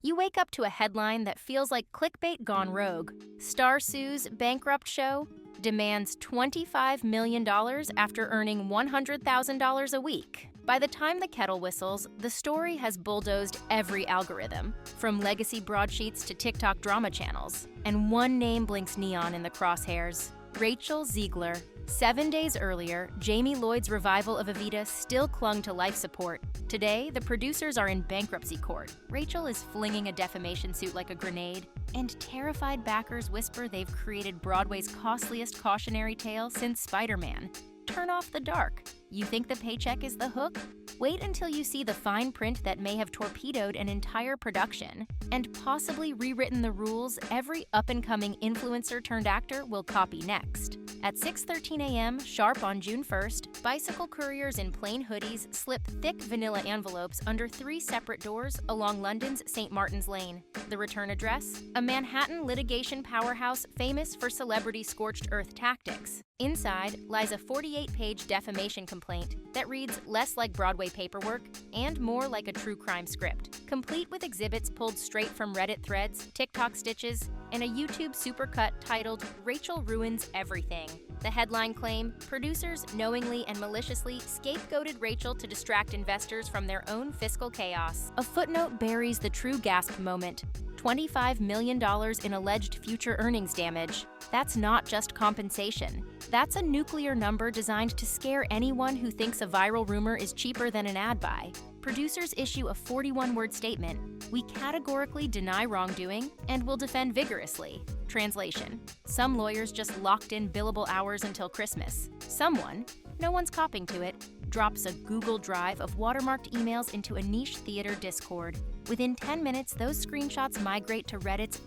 You wake up to a headline that feels like clickbait gone rogue. Star sues bankrupt show, demands $25 million after earning $100,000 a week. By the time the kettle whistles, the story has bulldozed every algorithm, from legacy broadsheets to TikTok drama channels. And one name blinks neon in the crosshairs: Rachel Zegler. 7 days earlier, Jamie Lloyd's revival of Evita still clung to life support. Today, the producers are in bankruptcy court. Rachel is flinging a defamation suit like a grenade, and terrified backers whisper they've created Broadway's costliest cautionary tale since Spider-Man. Turn off the dark. You think the paycheck is the hook? Wait until you see the fine print that may have torpedoed an entire production and possibly rewritten the rules every up-and-coming influencer-turned-actor will copy next. At 6:13 a.m. sharp on June 1st, bicycle couriers in plain hoodies slip thick vanilla envelopes under 3 separate doors along London's St. Martin's Lane. The return address? A Manhattan litigation powerhouse famous for celebrity scorched earth tactics. Inside lies a 48-page defamation complaint that reads less like Broadway paperwork and more like a true crime script, complete with exhibits pulled straight from Reddit threads, TikTok stitches, and a YouTube supercut titled "Rachel Ruins Everything." The headline claim: producers knowingly and maliciously scapegoated Rachel to distract investors from their own fiscal chaos. A footnote buries the true gasp moment: $25 million in alleged future earnings damage. That's not just compensation. That's a nuclear number designed to scare anyone who thinks a viral rumor is cheaper than an ad buy. Producers issue a 41-word statement: "We categorically deny wrongdoing and will defend vigorously." Translation: some lawyers just locked in billable hours until Christmas. Someone, no one's copying to it, drops a Google Drive of watermarked emails into a niche theater Discord. Within 10 minutes, those screenshots migrate to Reddit's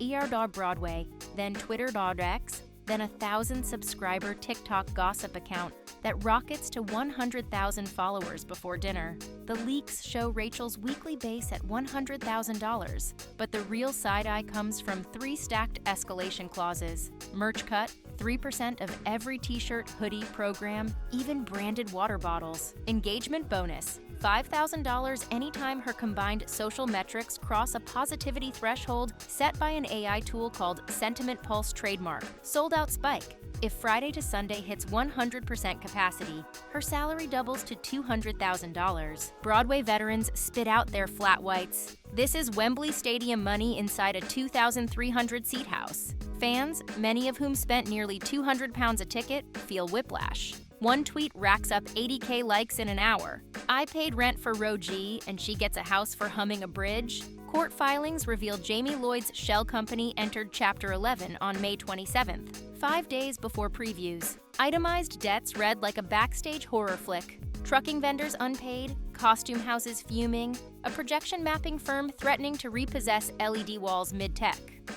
Broadway, then Twitter.x, then a 1,000-subscriber TikTok gossip account that rockets to 100,000 followers before dinner. The leaks show Rachel's weekly base at $100,000, but the real side-eye comes from 3 stacked escalation clauses: merch cut, 3% of every t-shirt, hoodie, program, even branded water bottles. Engagement bonus: $5,000 anytime her combined social metrics cross a positivity threshold set by an AI tool called Sentiment Pulse Trademark. Sold out spike: if Friday to Sunday hits 100% capacity, her salary doubles to $200,000. Broadway veterans spit out their flat whites. This is Wembley Stadium money inside a 2,300-seat house. Fans, many of whom spent nearly £200 a ticket, feel whiplash. One tweet racks up 80K likes in an hour. I paid rent for row G and she gets a house for humming a bridge. Court filings reveal Jamie Lloyd's shell company entered Chapter 11 on May 27th, 5 days before previews. Itemized debts read like a backstage horror flick. Trucking vendors unpaid, costume houses fuming, a projection mapping firm threatening to repossess LED walls mid-tech.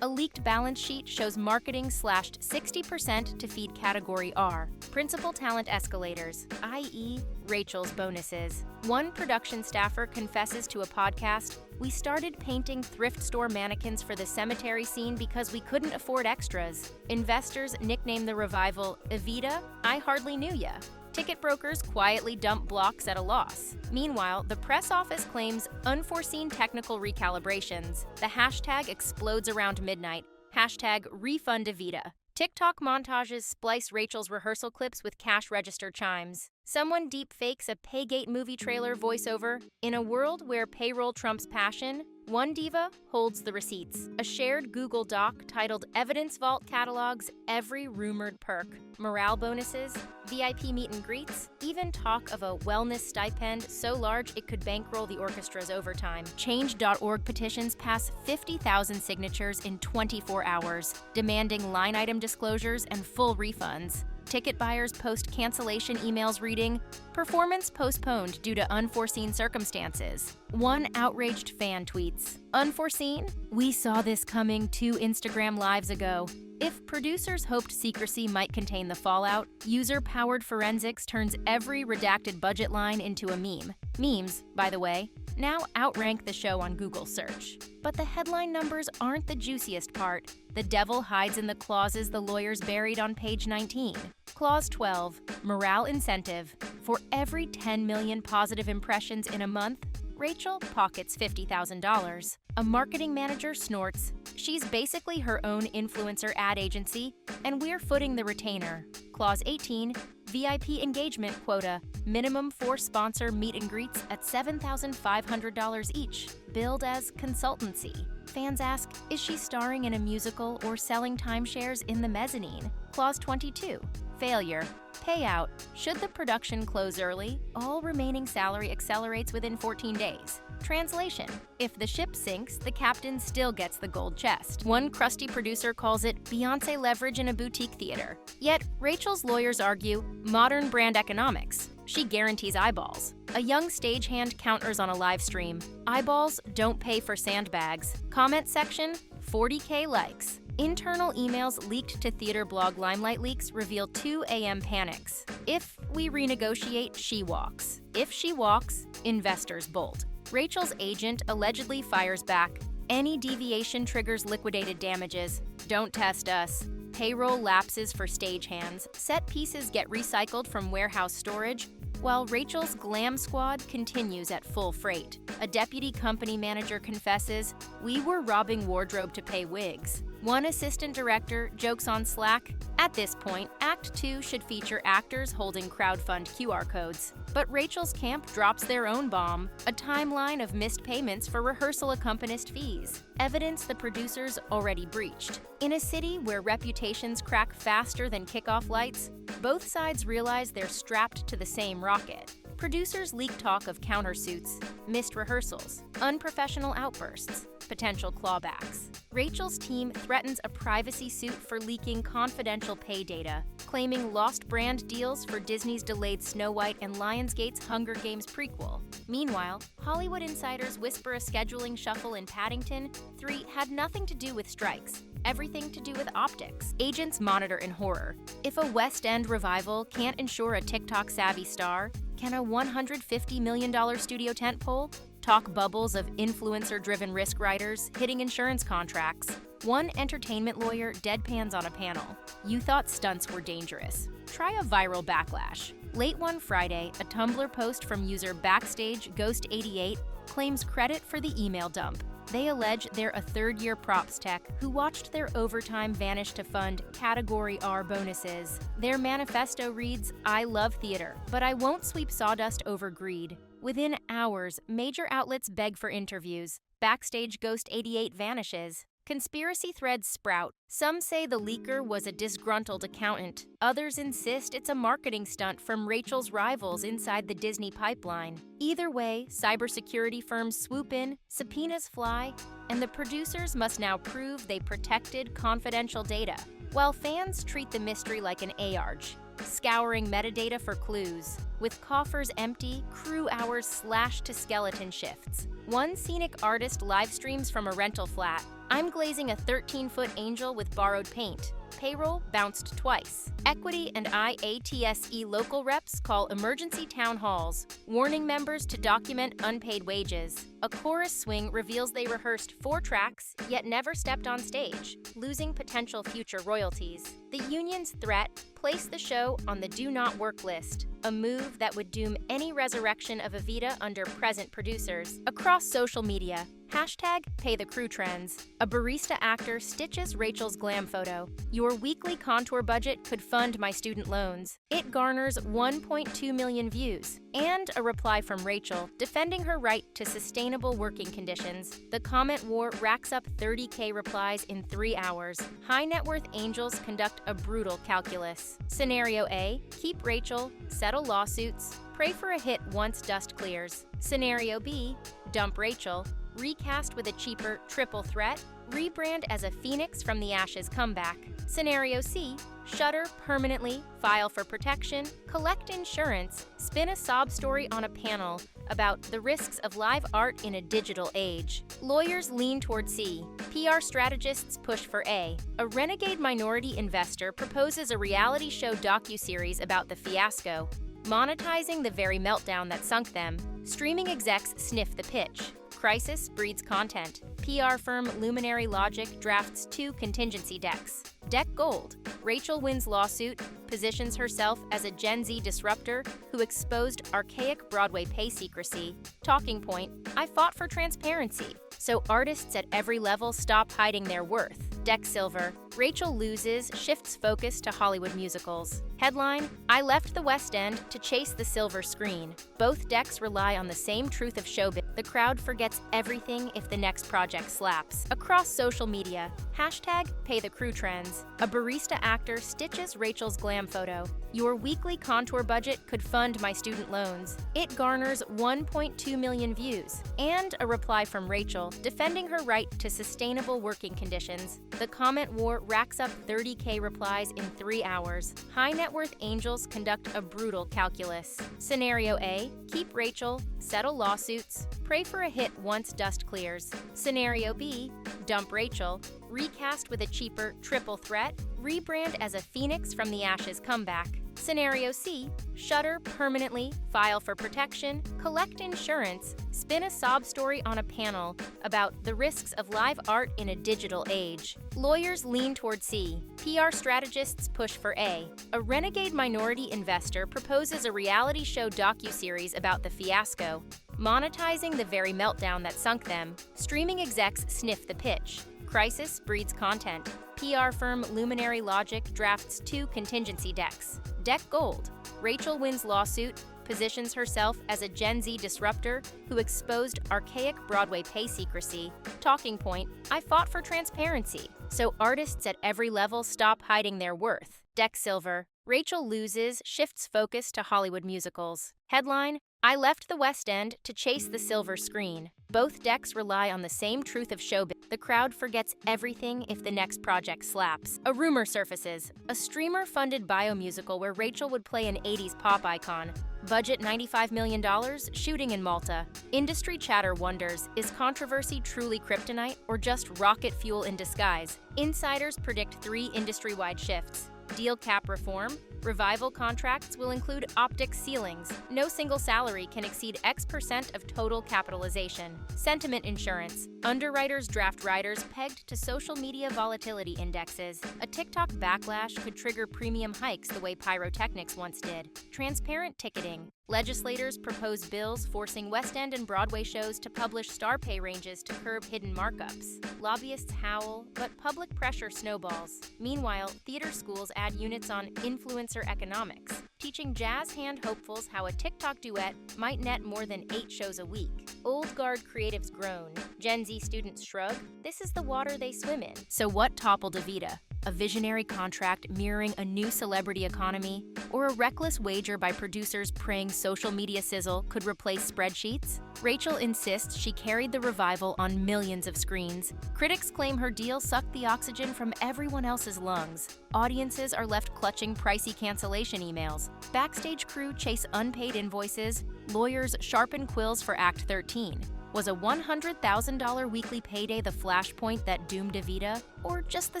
A leaked balance sheet shows marketing slashed 60% to feed Category R. Principal talent escalators, i.e., Rachel's bonuses. One production staffer confesses to a podcast, "We started painting thrift store mannequins for the cemetery scene because we couldn't afford extras." Investors nickname the revival Evita, "I Hardly Knew Ya." Ticket brokers quietly dump blocks at a loss. Meanwhile, the press office claims unforeseen technical recalibrations. The hashtag explodes around midnight. Hashtag refund Evita. TikTok montages splice Rachel's rehearsal clips with cash register chimes. Someone deepfakes a Paygate movie trailer voiceover. In a world where payroll trumps passion, one diva holds the receipts. A shared Google Doc titled Evidence Vault catalogs every rumored perk. Morale bonuses, VIP meet and greets, even talk of a wellness stipend so large it could bankroll the orchestra's overtime. Change.org petitions pass 50,000 signatures in 24 hours, demanding line item disclosures and full refunds. Ticket buyers post cancellation emails reading, "Performance postponed due to unforeseen circumstances." One outraged fan tweets, "Unforeseen? We saw this coming 2 Instagram lives ago." If producers hoped secrecy might contain the fallout, user-powered forensics turns every redacted budget line into a meme. Memes, by the way, now outrank the show on Google search. But the headline numbers aren't the juiciest part. The devil hides in the clauses the lawyers buried on page 19. Clause 12, morale incentive. For every 10 million positive impressions in a month, Rachel pockets $50,000. A marketing manager snorts. She's basically her own influencer ad agency, and we're footing the retainer. Clause 18, VIP engagement quota, minimum 4 sponsor meet and greets at $7,500 each, billed as consultancy. Fans ask, is she starring in a musical or selling timeshares in the mezzanine? Clause 22, failure. Payout. Should the production close early, all remaining salary accelerates within 14 days. Translation. If the ship sinks, the captain still gets the gold chest. One crusty producer calls it Beyoncé leverage in a boutique theater. Yet, Rachel's lawyers argue modern brand economics. She guarantees eyeballs. A young stagehand counters on a live stream. Eyeballs don't pay for sandbags. Comment section, 40K likes. Internal emails leaked to theater blog Limelight Leaks reveal 2 a.m. panics. If we renegotiate, she walks. If she walks, investors bolt. Rachel's agent allegedly fires back. Any deviation triggers liquidated damages. Don't test us. Payroll lapses for stagehands. Set pieces get recycled from warehouse storage, while Rachel's glam squad continues at full freight. A deputy company manager confesses, "We were robbing wardrobe to pay wigs." One assistant director jokes on Slack, "At this point, Act 2 should feature actors holding crowdfund QR codes." But Rachel's camp drops their own bomb, a timeline of missed payments for rehearsal accompanist fees, evidence the producers already breached. In a city where reputations crack faster than kickoff lights, both sides realize they're strapped to the same rocket. Producers leak talk of countersuits, missed rehearsals, unprofessional outbursts, potential clawbacks. Rachel's team threatens a privacy suit for leaking confidential pay data, claiming lost brand deals for Disney's delayed Snow White and Lionsgate's Hunger Games prequel. Meanwhile, Hollywood insiders whisper a scheduling shuffle in Paddington 3 had nothing to do with strikes, everything to do with optics. Agents monitor in horror. If a West End revival can't ensure a TikTok-savvy star, can a $150 million studio tentpole talk bubbles of influencer-driven risk writers hitting insurance contracts? One entertainment lawyer deadpans on a panel. You thought stunts were dangerous. Try a viral backlash. Late one Friday, a Tumblr post from user BackstageGhost88 claims credit for the email dump. They allege they're a third-year props tech who watched their overtime vanish to fund Category R bonuses. Their manifesto reads, "I love theater, but I won't sweep sawdust over greed." Within hours, major outlets beg for interviews. BackstageGhost88 vanishes. Conspiracy threads sprout. Some say the leaker was a disgruntled accountant. Others insist it's a marketing stunt from Rachel's rivals inside the Disney pipeline. Either way, cybersecurity firms swoop in, subpoenas fly, and the producers must now prove they protected confidential data, while fans treat the mystery like an ARG, scouring metadata for clues. With coffers empty, crew hours slashed to skeleton shifts. One scenic artist live streams from a rental flat. "I'm glazing a 13-foot angel with borrowed paint." Payroll bounced twice. Equity and IATSE local reps call emergency town halls, warning members to document unpaid wages. A chorus swing reveals they rehearsed 4 tracks, yet never stepped on stage, losing potential future royalties. The union's threat placed the show on the do not work list, a move that would doom any resurrection of Evita under present producers. Across social media, #PayTheCrewTrends. A barista actor stitches Rachel's glam photo. "Your weekly contour budget could fund my student loans." It garners 1.2 million views. And a reply from Rachel defending her right to sustainable working conditions. The comment war racks up 30K replies in 3 hours. High net worth angels conduct a brutal calculus. Scenario A, keep Rachel, settle lawsuits, pray for a hit once dust clears. Scenario B, dump Rachel, recast with a cheaper triple threat, rebrand as a phoenix from the ashes comeback. Scenario C, shutter permanently, file for protection, collect insurance, spin a sob story on a panel about the risks of live art in a digital age. Lawyers lean toward C. PR strategists push for A. A renegade minority investor proposes a reality show docuseries about the fiasco, monetizing the very meltdown that sunk them. Streaming execs sniff the pitch. Crisis breeds content. PR firm Luminary Logic drafts 2 contingency decks. Deck gold. Rachel wins lawsuit, positions herself as a Gen Z disruptor who exposed archaic Broadway pay secrecy. Talking point, I fought for transparency, so artists at every level stop hiding their worth. Deck silver. Rachel loses, shifts focus to Hollywood musicals. Headline, I left the West End to chase the silver screen. Both decks rely on the same truth of showbiz. The crowd forgets everything if the next project slaps. Across social media, hashtag #PayTheCrewTrends. A barista actor stitches Rachel's glam photo. Your weekly contour budget could fund my student loans. It garners 1.2 million views. And a reply from Rachel defending her right to sustainable working conditions. The comment war racks up 30K replies in 3 hours. High net worth angels conduct a brutal calculus. Scenario A, keep Rachel, settle lawsuits, pray for a hit once dust clears. Scenario B, dump Rachel, recast with a cheaper triple threat, rebrand as a phoenix from the ashes comeback. Scenario C, shutter permanently, file for protection, collect insurance, spin a sob story on a panel about the risks of live art in a digital age. Lawyers lean toward C. PR strategists push for A. A renegade minority investor proposes a reality show docuseries about the fiasco, monetizing the very meltdown that sunk them. Streaming execs sniff the pitch. Crisis breeds content. PR firm Luminary Logic drafts 2 contingency decks. Deck gold. Rachel wins lawsuit, positions herself as a Gen Z disruptor who exposed archaic Broadway pay secrecy. Talking point, I fought for transparency, so artists at every level stop hiding their worth. Deck silver. Rachel loses, shifts focus to Hollywood musicals. Headline, I left the West End to chase the silver screen. Both decks rely on the same truth of showbiz. The crowd forgets everything if the next project slaps. A rumor surfaces. A streamer-funded biomusical where Rachel would play an 80s pop icon. Budget $95 million, shooting in Malta. Industry chatter wonders, is controversy truly kryptonite or just rocket fuel in disguise? Insiders predict 3 industry-wide shifts. Deal cap reform. Revival contracts will include optic ceilings. No single salary can exceed X% of total capitalization. Sentiment insurance. Underwriters draft riders pegged to social media volatility indexes. A TikTok backlash could trigger premium hikes the way pyrotechnics once did. Transparent ticketing. Legislators propose bills forcing West End and Broadway shows to publish star pay ranges to curb hidden markups. Lobbyists howl, but public pressure snowballs. Meanwhile, theater schools add units on influencer economics, teaching jazz hand hopefuls how a TikTok duet might net more than 8 shows a week. Old guard creatives groan. Gen Z students shrug. This is the water they swim in. So what toppled Evita? A visionary contract mirroring a new celebrity economy? Or a reckless wager by producers praying social media sizzle could replace spreadsheets? Rachel insists she carried the revival on millions of screens. Critics claim her deal sucked the oxygen from everyone else's lungs. Audiences are left clutching pricey cancellation emails. Backstage crew chase unpaid invoices. Lawyers sharpen quills for Act 13. Was a $100,000 weekly payday the flashpoint that doomed Evita, or just the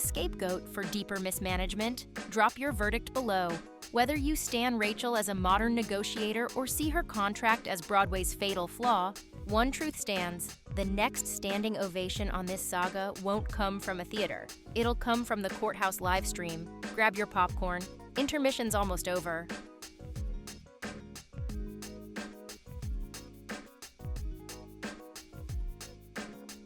scapegoat for deeper mismanagement? Drop your verdict below. Whether you stan Rachel as a modern negotiator or see her contract as Broadway's fatal flaw, one truth stands. The next standing ovation on this saga won't come from a theater. It'll come from the courthouse livestream. Grab your popcorn. Intermission's almost over.